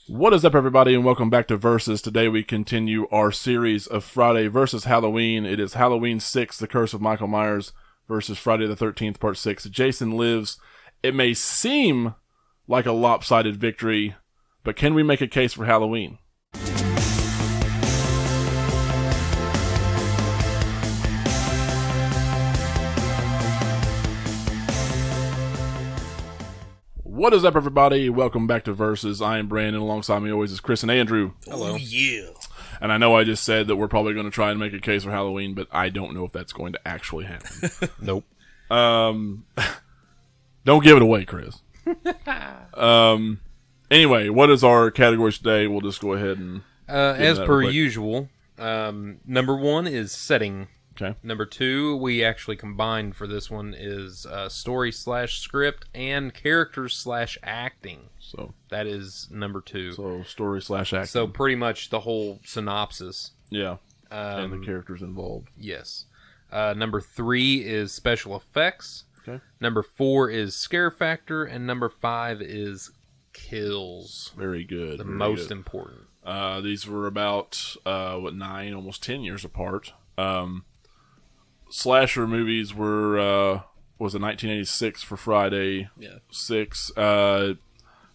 What is up, everybody, and welcome back to Versus. Today we continue our series of Friday versus Halloween. It is Halloween 6, The Curse of Michael Myers, versus Friday the 13th, Part 6, Jason Lives. It may seem like a lopsided victory, but can we make a case for Halloween? What is up, everybody? Welcome back to Versus. I am Brandon. Alongside me always is Chris and Andrew. Hello. Oh, yeah. And I know I just said that we're probably going to try and make a case for Halloween, but I don't know if that's going to actually happen. Nope. Don't give it away, Chris. Anyway, what is our categories today? We'll just go ahead and... as per usual, number one is setting. Okay. Number two, we actually combined for this one, is story/script and characters/acting. So that is number two. So story/acting. So pretty much the whole synopsis. Yeah. And the characters involved. Yes. Number three is special effects. Okay. Number four is scare factor, and number five is kills. Very good. The most important. These were about 9, almost 10 years apart. Slasher movies were was it 1986 for Friday? Yeah. 6.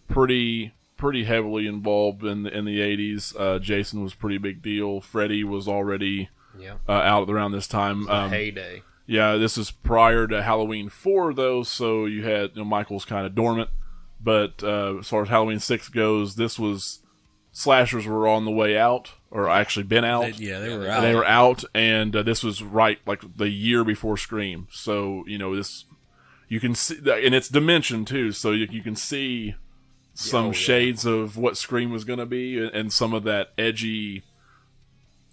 Pretty heavily involved in the 80s. Jason was a pretty big deal. Freddy was already out around this time. Heyday. Yeah, this is prior to Halloween 4 though, so you had Michael's kind of dormant. But as far as Halloween 6 goes, this was slashers were on the way out, or actually been out. They were out. They were out, and this was right like the year before Scream. So this you can see, and it's Dimension too. So you can see some shades of what Scream was going to be, and some of that edgy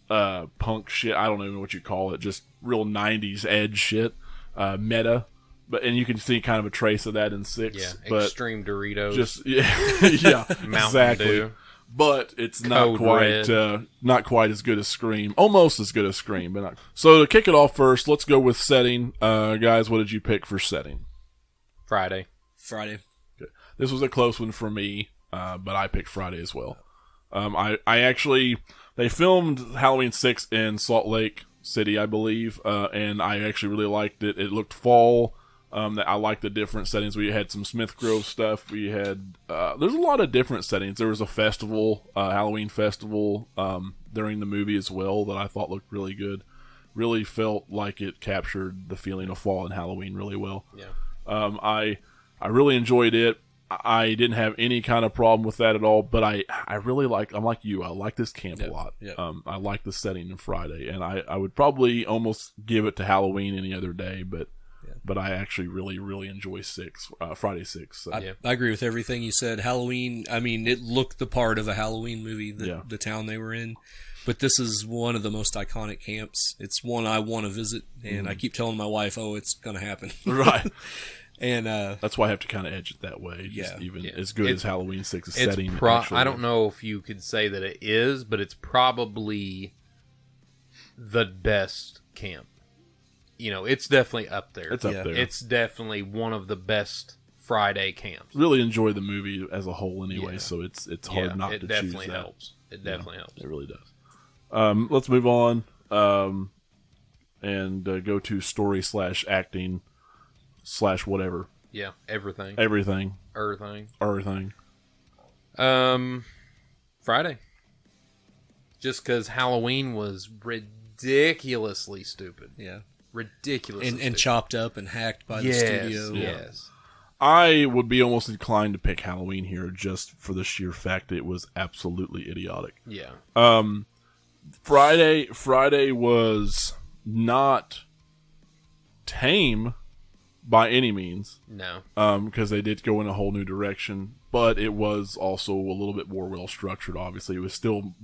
punk shit. I don't even know what you call it, just real '90s edge shit, meta. And you can see kind of a trace of that in 6. Yeah, but extreme Doritos. Just yeah, exactly. Dew. But it's Code not quite as good as Scream. Almost as good as Scream, but not. So to kick it off first, let's go with setting. Guys, what did you pick for setting? Friday. Okay. This was a close one for me, but I picked Friday as well. I actually, they filmed Halloween 6 in Salt Lake City, I believe, and I actually really liked it. It looked fall. I like the different settings. We had some Smith Grove stuff. We had there's a lot of different settings. There was a festival, Halloween festival, during the movie as well that I thought looked really good. Really felt like it captured the feeling of fall and Halloween really well. Yeah. I really enjoyed it. I didn't have any kind of problem with that at all. But I really I'm like you. I like this camp a lot. Yep. I like the setting in Friday, and I would probably almost give it to Halloween any other day, but. But I actually really, really enjoy Friday 6. So. I agree with everything you said. Halloween, I mean, it looked the part of a Halloween movie, the town they were in. But this is one of the most iconic camps. It's one I want to visit, and I keep telling my wife, it's going to happen. Right. And that's why I have to kind of edge it that way. As good as Halloween 6 is setting. I don't know if you could say that it is, but it's probably the best camp. It's definitely up there. It's up there. It's definitely one of the best Friday camps. Really enjoy the movie as a whole anyway, so it's hard not to choose that. It definitely helps. It definitely helps. It really does. Let's move on and go to story/acting/ whatever. Yeah, everything. Everything. Friday. Just because Halloween was ridiculously stupid. Yeah. Ridiculous and chopped up and hacked by the studio. Yes. I would be almost inclined to pick Halloween here just for the sheer fact that it was absolutely idiotic. Yeah. Friday was not tame by any means. No. Because they did go in a whole new direction, but it was also a little bit more well structured. Obviously, it was still.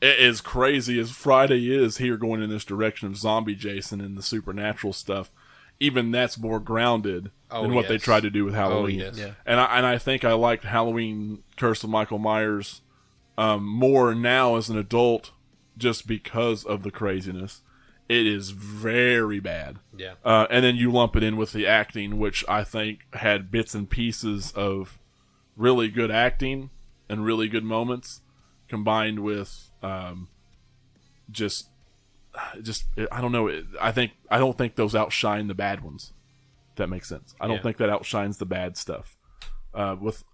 As crazy as Friday is here going in this direction of zombie Jason and the supernatural stuff, even that's more grounded than what they tried to do with Halloween. Oh, yes. Yeah. And I think I liked Halloween Curse of Michael Myers more now as an adult just because of the craziness. It is very bad. Yeah. And then you lump it in with the acting, which I think had bits and pieces of really good acting, and really good moments, combined with just I don't know. I don't think those outshine the bad ones. If that makes sense. I don't think that outshines the bad stuff. With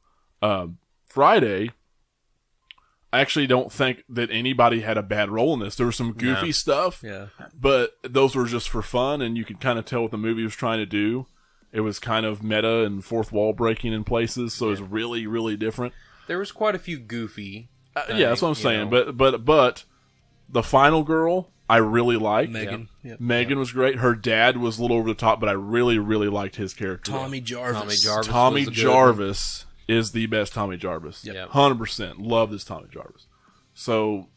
Friday, I actually don't think that anybody had a bad role in this. There was some goofy stuff, but those were just for fun, and you could kind of tell what the movie was trying to do. It was kind of meta and fourth wall breaking in places, so it was really, really different. There was quite a few goofy. Yeah, that's what I'm saying. But the final girl, I really liked. Megan. Yep. Megan was great. Her dad was a little over the top, but I really, really liked his character. Tommy Jarvis. Tommy Jarvis is the best Tommy Jarvis. Yep. 100%. Love this Tommy Jarvis. So,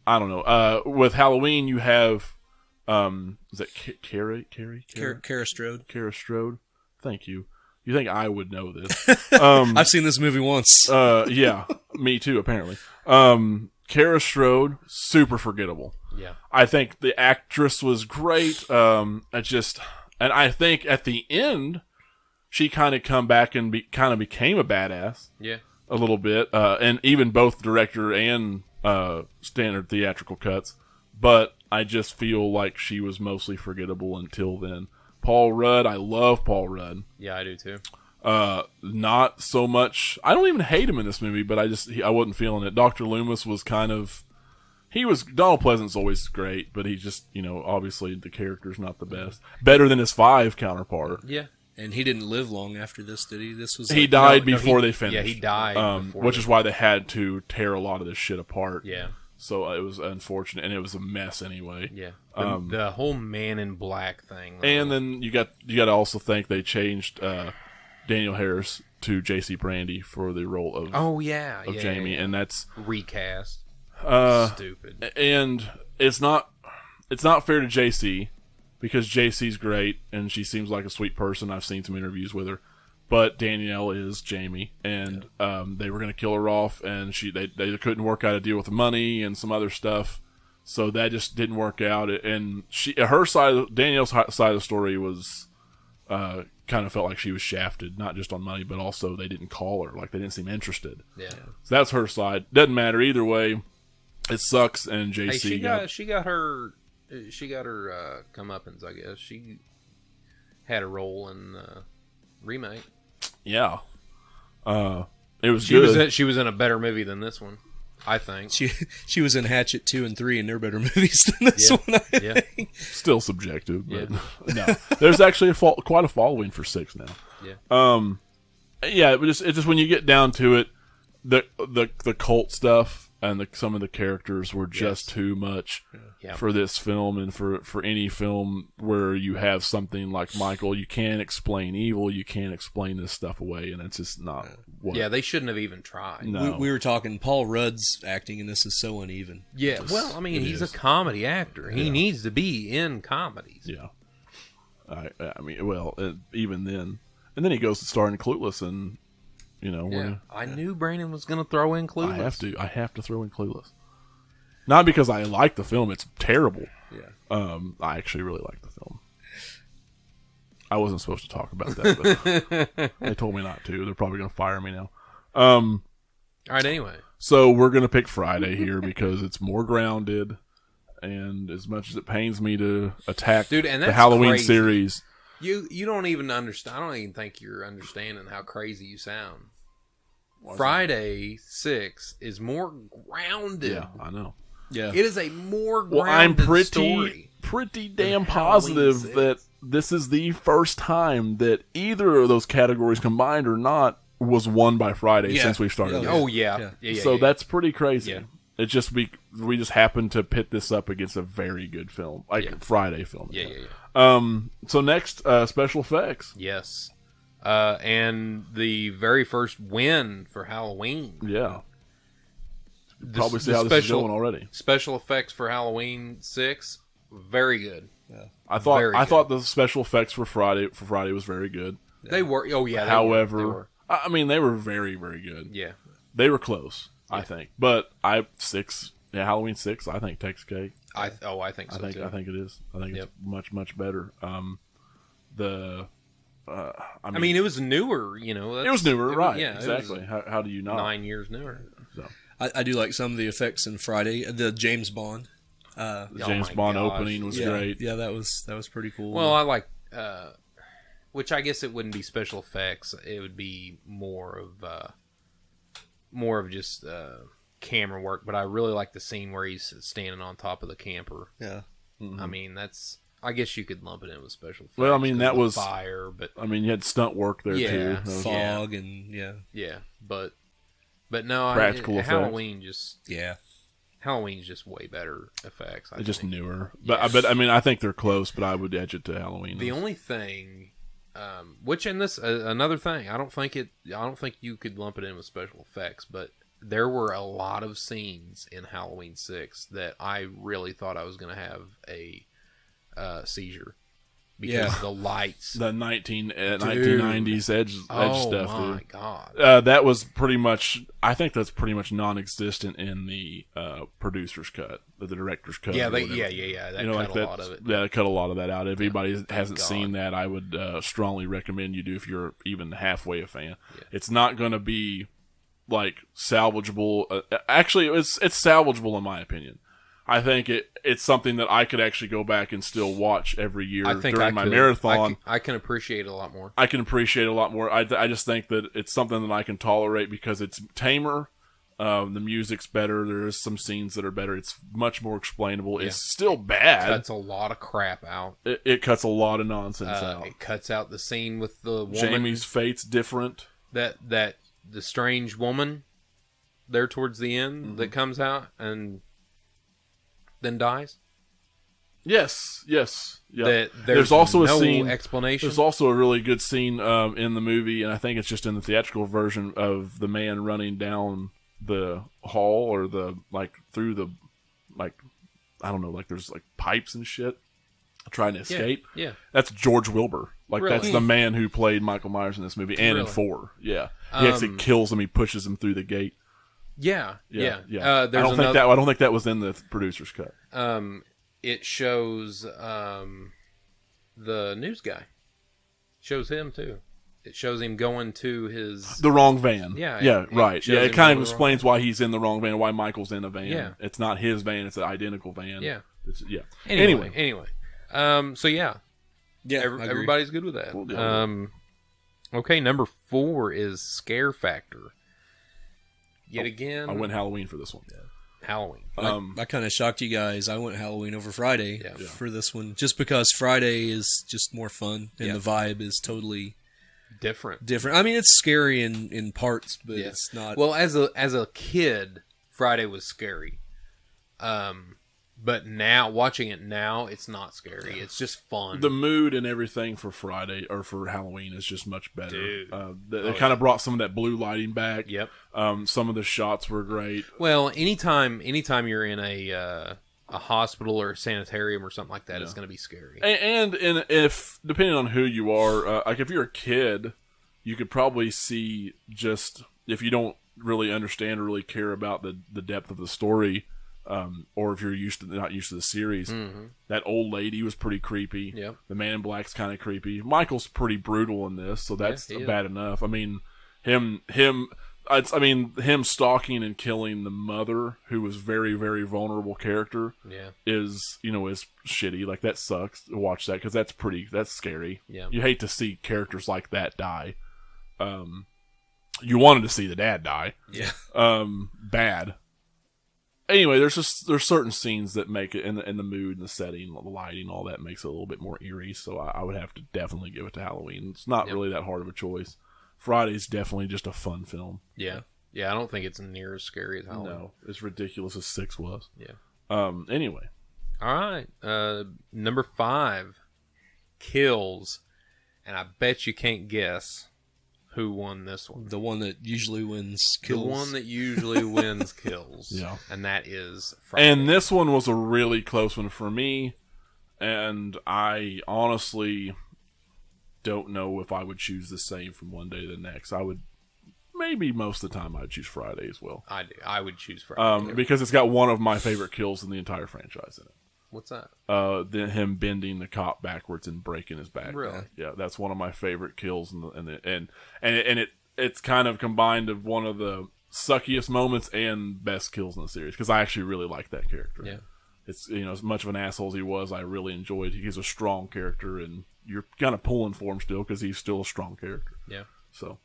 I don't know. With Halloween, you have, is that Kara Strode. Kara Strode. Thank you. You think I would know this. I've seen this movie once. Yeah, me too, apparently. Kara Strode, super forgettable. Yeah. I think the actress was great. And I think at the end, she kind of come back and kind of became a badass. Yeah. A little bit. And even both director and standard theatrical cuts. But I just feel like she was mostly forgettable until then. Paul Rudd, I love Paul Rudd. Yeah, I do too. Not so much. I don't even hate him in this movie, but I wasn't feeling it. Dr. Loomis was Donald Pleasant's always great, but he's just, obviously the character's not the best. Better than his 5 counterpart. Yeah. And he didn't live long after this, did he? He died before they finished. Yeah, he died. Which is why they had to tear a lot of this shit apart. Yeah. So it was unfortunate, and it was a mess anyway. Yeah. The whole Man in Black thing. And then you got to also think they changed Daniel Harris to J.C. Brandy for the role of Jamie, and that's recast. Stupid. And it's not fair to J.C. because J.C.'s great and she seems like a sweet person. I've seen some interviews with her, but Danielle is Jamie, and they were going to kill her off, and they couldn't work out a deal with the money and some other stuff, so that just didn't work out. And Danielle's side of the story was kind of felt like she was shafted, not just on money, but also they didn't call her, like they didn't seem interested. Yeah. So that's her side. Doesn't matter either way. It sucks, and JC she got her comeuppance, I guess. She had a role in the remake. Yeah. It was good. She was in a better movie than this one, I think. She was in Hatchet 2 and 3, and they're better movies than this one, I think. Still subjective, but no. There's actually quite a following for 6 now. Yeah. Yeah, it's just when you get down to it, the cult stuff and some of the characters were just too much for this film, and for any film where you have something like Michael. You can't explain evil, you can't explain this stuff away, and it's just not what... Yeah, they shouldn't have even tried. No. We were talking, Paul Rudd's acting in this is so uneven. Yeah, well, I mean, he's a comedy actor. He needs to be in comedies. Yeah. I mean, well, even then. And then he goes to star in Clueless, and I knew Brandon was going to throw in Clueless. I have to throw in Clueless. Not because I like the film; it's terrible. Yeah. I actually really like the film. I wasn't supposed to talk about that, but they told me not to. They're probably going to fire me now. All right. Anyway, so we're going to pick Friday here because it's more grounded, and as much as it pains me to attack dude, and the Halloween crazy. Series, you don't even understand. I don't even think you're understanding how crazy you sound. Friday 6 is more grounded. Yeah, I know. Yeah, it is a more grounded I'm story. pretty damn positive that this is the first time that either of those categories combined or not was won by Friday since we started. Oh yeah. So that's pretty crazy. Yeah. It just we just happened to pit this up against a very good film, Friday film. Yeah. So next, special effects. Yes. And the very first win for Halloween. Yeah. Probably see how this is going already. Special effects for Halloween 6, very good. Yeah. I thought the special effects for Friday was very good. They were. Oh yeah. However, I mean, they were very, very good. Yeah. They were close, I think. But Halloween 6, I think takes cake. I think so too. I think it is. I think it's much, much better. I mean, it was newer. You know, it was newer, right? Yeah, exactly. How do you not? 9 years newer. So. I do like some of the effects in Friday. The James Bond. The James Bond opening was great. Yeah, that was pretty cool. Well, I like, which I guess it wouldn't be special effects. It would be more of just camera work. But I really like the scene where he's standing on top of the camper. Yeah. Mm-hmm. I mean, I guess you could lump it in with special effects. Well, I mean, that was fire, but I mean, you had stunt work there too. Fog and yeah, but no, practical effects. Halloween's just way better effects. It's just newer, but I mean, I think they're close. But I would edge it to Halloween. The only thing, which in this another thing, I don't think you could lump it in with special effects, but there were a lot of scenes in Halloween 6 that I really thought I was going to have a seizure because the lights, the 1990s edge stuff. Oh my dude. god, that was pretty much. I think that's pretty much non-existent in the producer's cut, the director's cut. Yeah, That cut a lot of it. Yeah, they cut a lot of that out. If anybody hasn't seen that, I would strongly recommend you do if you're even halfway a fan. Yeah. It's not going to be like salvageable. Actually, it's salvageable in my opinion. I think it's something that I could actually go back and still watch every year during my marathon. I can appreciate it a lot more. I just think that it's something that I can tolerate because it's tamer. The music's better. There's some scenes that are better. It's much more explainable. Yeah. It's still bad. It cuts a lot of crap out. It cuts a lot of nonsense out. It cuts out the scene with the woman. Jamie's fate's different. That the strange woman there towards the end that comes out and then dies. Yes. Yeah. There's also a scene explanation. There's also a really good scene in the movie, and I think it's just in the theatrical version of the man running down the hall or through the I don't know, there's pipes and shit trying to escape. Yeah. That's George Wilbur. Really? That's the man who played Michael Myers in this movie and in 4. Yeah. He actually kills him. He pushes him through the gate. Yeah. I don't think that was in the producer's cut. It shows the news guy. Shows him too. It shows him going to the wrong van. Yeah, right. Yeah, it kind of explains why he's in the wrong van, why Michael's in a van. Yeah. It's not his van; it's an identical van. Yeah. Anyway. So yeah. Everybody's good with that. Okay, number 4 is Scare Factor. Yet again, I went Halloween for this one. Yeah. Halloween. I kind of shocked you guys. I went Halloween over Friday for this one, just because Friday is just more fun and the vibe is totally different. I mean, it's scary in parts, but it's not. Well, as a kid, Friday was scary. But now, watching it now, it's not scary. It's just fun. The mood and everything for Friday or for Halloween is just much better. Dude. They kind of brought some of that blue lighting back. Yep. Some of the shots were great. Well, anytime you're in a hospital or a sanitarium or something like that, it's going to be scary. And if depending on who you are, like if you're a kid, you could probably see just if you don't really understand or really care about the depth of the story. Or if you're not used to the series, that old lady was pretty creepy. Yep. The man in black's kind of creepy. Michael's pretty brutal in this, so that's bad enough. I mean, him stalking and killing the mother, who was very, very vulnerable character, is shitty. Like that sucks to watch that because that's scary. Yeah. You hate to see characters like that die. You wanted to see the dad die. Yeah. Bad. Anyway, there's certain scenes that make it in the mood and the setting, the lighting, all that makes it a little bit more eerie. So I would have to definitely give it to Halloween. It's not really that hard of a choice. Friday's definitely just a fun film. Yeah. I don't think it's near as scary as Halloween. No, as ridiculous as 6 was. Yeah. Anyway. All right. Number 5, Kills, and I bet you can't guess who won this one. The one that usually wins kills. The one that usually wins kills. Yeah. And that is Friday. And this one was a really close one for me. And I honestly don't know if I would choose the same from one day to the next. I would, maybe most of the time, I'd choose Friday as well. I do. I would choose Friday. Because it's got one of my favorite kills in the entire franchise in it. What's that? Then him bending the cop backwards and breaking his back. Really? Yeah, that's one of my favorite kills, it's kind of combined of one of the suckiest moments and best kills in the series because I actually really like that character. Yeah. It's as much of an asshole as he was, I really enjoyed. He's a strong character, and you're kind of pulling for him still because he's still a strong character. Yeah. So,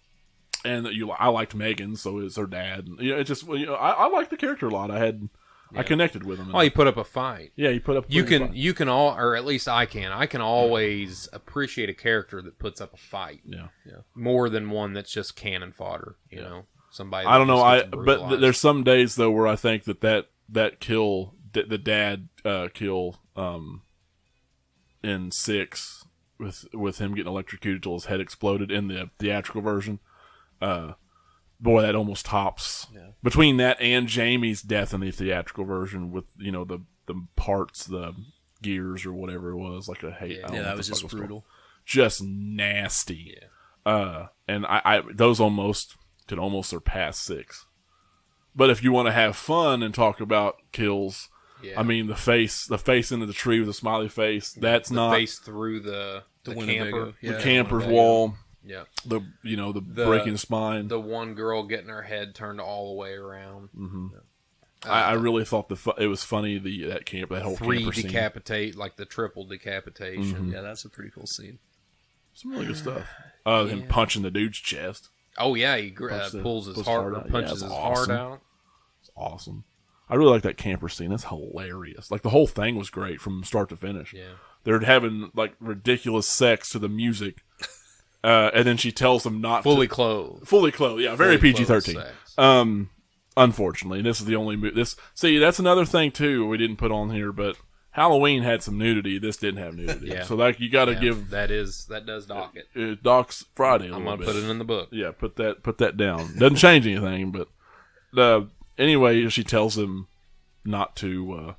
and I liked Megan, so is her dad. And, it just I like the character a lot. I connected with him. Oh, he put up a fight. Yeah, he put up. You can all, or at least I can always appreciate a character that puts up a fight. Yeah. More than one that's just cannon fodder. You know, somebody. I don't know. That just gets But brutalized. there's some days though where I think that kill, the dad kill, in 6 with him getting electrocuted till his head exploded in the theatrical version. Boy, that almost tops. Yeah. Between that and Jamie's death in the theatrical version with, the parts, the gears or whatever it was, like a hate. Yeah, that was just brutal. Just nasty. Yeah. And I those could almost surpass 6. But if you want to have fun and talk about kills, Yeah. I mean, the face into the tree with a smiley face, that's the not face through the camper. the camper's wall. Yeah. The breaking the spine. The one girl getting her head turned all the way around. Mm-hmm. I really thought it was funny that whole 3 camper scene. decapitate, like the triple decapitation. Mm-hmm. Yeah, that's a pretty cool scene. Some really good stuff. Him punching the dude's chest. Oh yeah, he pulls his heart out. punches his heart out. It's awesome. I really like that camper scene. That's hilarious. Like the whole thing was great from start to finish. Yeah. They're having like ridiculous sex to the music. And then she tells them not fully to... clothed. Fully clothed, yeah. Very Fully PG-13. clothed sex. Unfortunately, this is the only movie... that's another thing, too, we didn't put on here, but Halloween had some nudity. This didn't have nudity. Yeah. So you got to give... That does dock it. It docks Friday a I'm little going to bit. put it in the book. Yeah, put that down. Doesn't change anything, but... anyway, she tells him not to...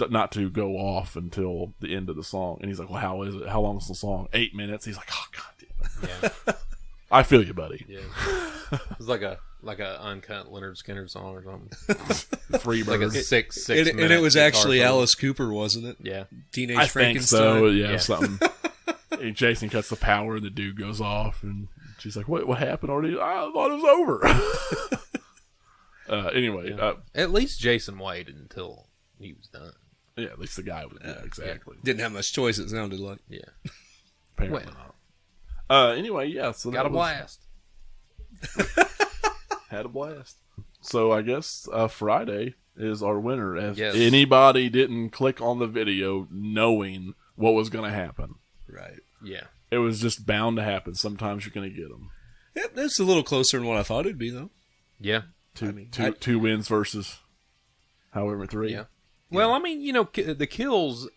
not to go off until the end of the song. And he's like, well, how is it? How long is the song? 8 minutes. He's like, oh, God damn it. Yeah. I feel you, buddy. Yeah. It's like a uncut Leonard Skinner song or something. Free Like bird. a six And it was guitar actually solo. Alice Cooper, wasn't it? Yeah. Teenage I think Frankenstein. so. Yeah, Yeah. something. And Jason cuts the power and the dude goes off. And she's like, what happened already? I thought it was over. Anyway. Yeah. At least Jason waited until he was done. Yeah, at least the guy was. Yeah, exactly. Didn't have much choice, it sounded like. Yeah. Apparently not. Anyway, yeah. So Got a blast. Had a blast. So I guess Friday is our winner. If Yes. anybody didn't click on the video knowing what was going to happen, Right. Yeah. it was just bound to happen. Sometimes you're going to get them. Yeah, that's a little closer than what I thought it'd be, though. Yeah. Two wins versus however 3. Yeah. Well, I mean, the kills.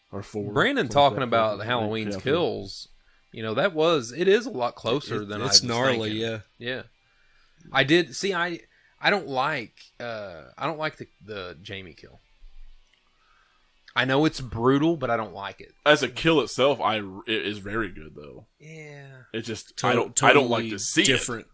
Or 4. Brandon talking about Halloween's Yeah, kills. It is a lot closer than it's I was gnarly, thinking. yeah. Yeah. I did see. I don't like. I don't like the Jamie kill. I know it's brutal, but I don't like it. As a kill itself, it is very good though. Yeah. It just Totally I don't like to see different. it.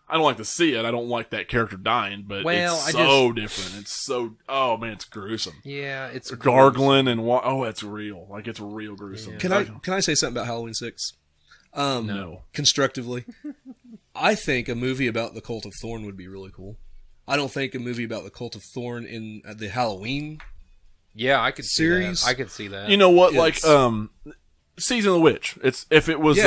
I don't like to see it. I don't like that character dying, but it's different. It's so it's gruesome. Yeah, it's gargling and it's real. Like it's real gruesome. Yeah. Can I say something about Halloween 6? No. Constructively, I think a movie about the Cult of Thorn would be really cool. I don't think a movie about the Cult of Thorn in the Halloween. Yeah, I could series. see that. I could see that. You know what? It's- Like Season of the Witch. It's if it was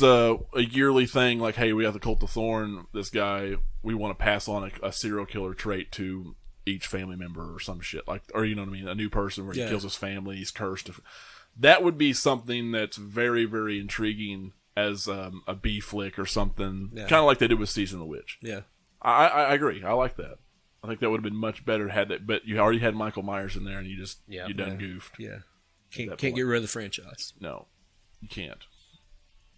a yearly thing, like, hey, we have the Cult of Thorn. This guy, we want to pass on a serial killer trait to each family member or some shit, like, or you know what I mean, a new person where he kills his family, he's cursed. That would be something that's very, very intriguing as a B flick or something, kind of like they did with Season of the Witch. Yeah, I agree. I like that. I think that would have been much better had that, but you already had Michael Myers in there, and you done goofed. Yeah, can't get rid of the franchise. No, you can't.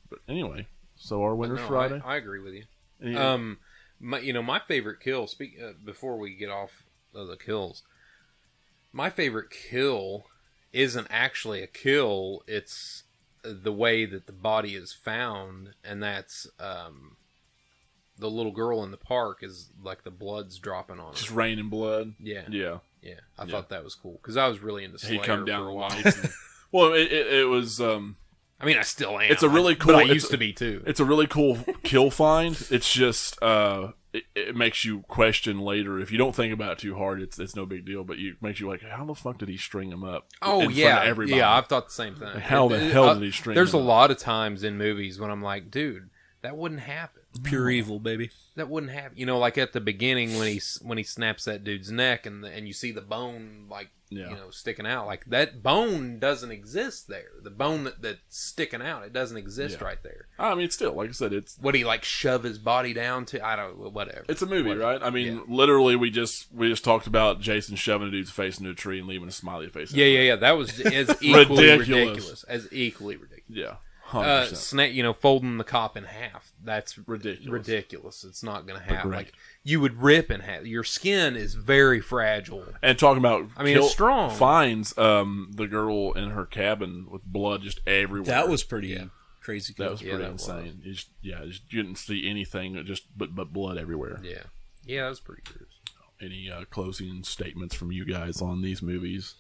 But anyway, so our winner's No, Friday. I agree with you. Yeah. My favorite kill. Before we get off of the kills, my favorite kill isn't actually a kill. It's the way that the body is found, and that's the little girl in the park is like the blood's dropping on her. Just raining blood. Yeah. Yeah. Yeah. I thought that was cool because I was really into Slayer He come down for a the while. lights. Well, it was. I mean, I still am. It's a really cool. But I used to be too. It's a really cool kill find. It's just it makes you question later. If you don't think about it too hard, it's no big deal. But it makes you like, how the fuck did he string him up? Oh in yeah, front of everybody? yeah. I've thought the same thing. Like, how the hell did he string? There's him a up? lot of times in movies when I'm like, dude, that wouldn't happen. Pure evil, baby. That wouldn't happen. You know, like at the beginning when he snaps that dude's neck and you see the bone like sticking out. Like that bone doesn't exist there. The bone that's sticking out, it doesn't exist right there. I mean, still, like I said, it's Would he like shove his body down to? I don't. Whatever. it's a movie, right? I mean, literally, we just talked about Jason shoving a dude's face into a tree and leaving a smiley face. Yeah. That was as equally Ridiculous. ridiculous. As equally ridiculous. Yeah. 100%. Folding the cop in half. That's Ridiculous. It's not going to happen. great. Like you would rip in half. Your skin is very fragile. And talking about, it's strong. Finds the girl in her cabin with blood just everywhere. That was pretty crazy. That was pretty that insane. You didn't see anything, but blood everywhere. Yeah, that was pretty good. Any closing statements from you guys on these movies?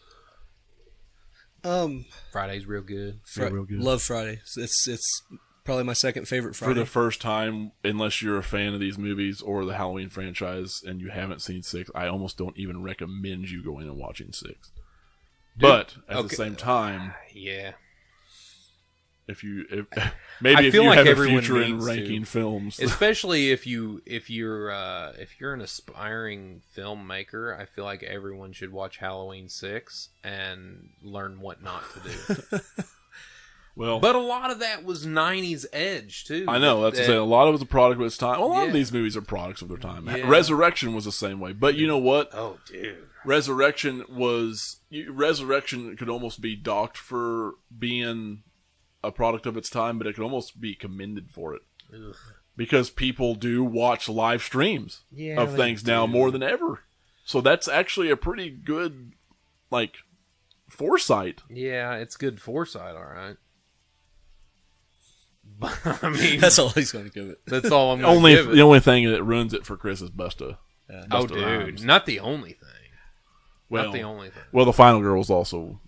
Friday's real good. Real good. Love Friday. It's probably my second favorite Friday. For the first time, unless you're a fan of these movies or the Halloween franchise and you haven't seen 6, I almost don't even recommend you going and watching 6. But at the same time, yeah. if you I feel like have a everyone future in needs ranking to. films, Especially if you're an aspiring filmmaker, I feel like everyone should watch Halloween 6 and learn what not to do. well, But a lot of that was 90s edge too. I know that's to say a lot of it was a product of its time. Well, a lot of Yeah. these movies are products of their time. Yeah. Resurrection was the same way, but you know what? Oh, dude. Resurrection could almost be docked for being a product of its time, but it could almost be commended for it. Ugh. Because people do watch live streams of things now more than ever. So that's actually a pretty good, foresight. Yeah, it's good foresight, all right. But, I mean, That's all he's going to give it. that's all I'm going to give it. The only thing that ruins it for Chris is Busta. Oh, Busta dude. Rhymes. Not the only thing. Well, Not the only thing. Well, the final girl was also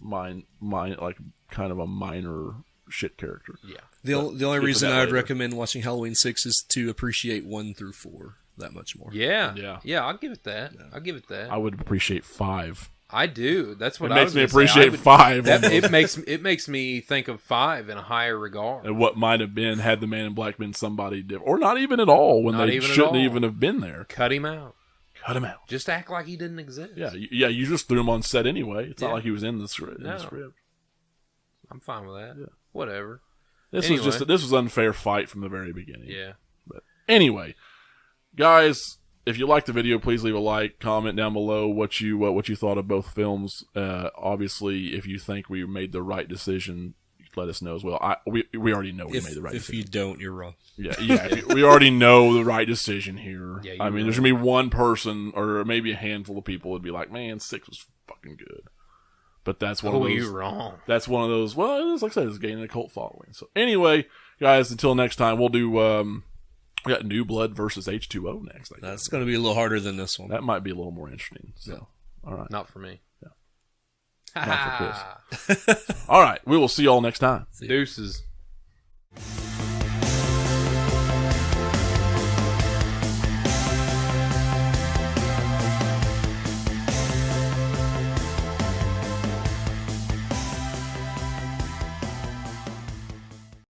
kind of a minor shit character. Yeah. The only to reason that I would later. recommend watching Halloween 6 is to appreciate 1 through 4 that much more. Yeah. Yeah. Yeah, I'll give it that. I'll give it that. I would appreciate 5. I do. That's what It I makes was me gonna say. appreciate I would- 5. That, almost. it makes me think of 5 in a higher regard. And what might have been had the Man in Black been somebody different, or not even at all when Not they even at shouldn't all. even have been there. Cut him out. Cut him out. Just act like he didn't exist. Yeah, you just threw him on set anyway. It's Yeah. not like he was in the script. No. I'm fine with that. Yeah. Whatever. This Anyway. was unfair fight from the very beginning. Yeah. But anyway, guys, if you liked the video, please leave a like, comment down below what you thought of both films. Obviously, if you think we made the right decision, let us know as well. We already know we made the right If decision. you don't, you're wrong. Yeah. We already know the right decision here. Yeah, I mean, there's gonna be one person or maybe a handful of people would be like, "Man, 6 was fucking good." But that's one of those. you're wrong. That's one of those. Well, it's like I said, it's gaining a cult following. So anyway, guys, until next time, we'll do. We got New Blood versus H2O next. I guess. That's going to be a little harder than this one. That might be a little more interesting. So, all right. Not for me. Not for Chris. All right. We will see y'all next time. Deuces.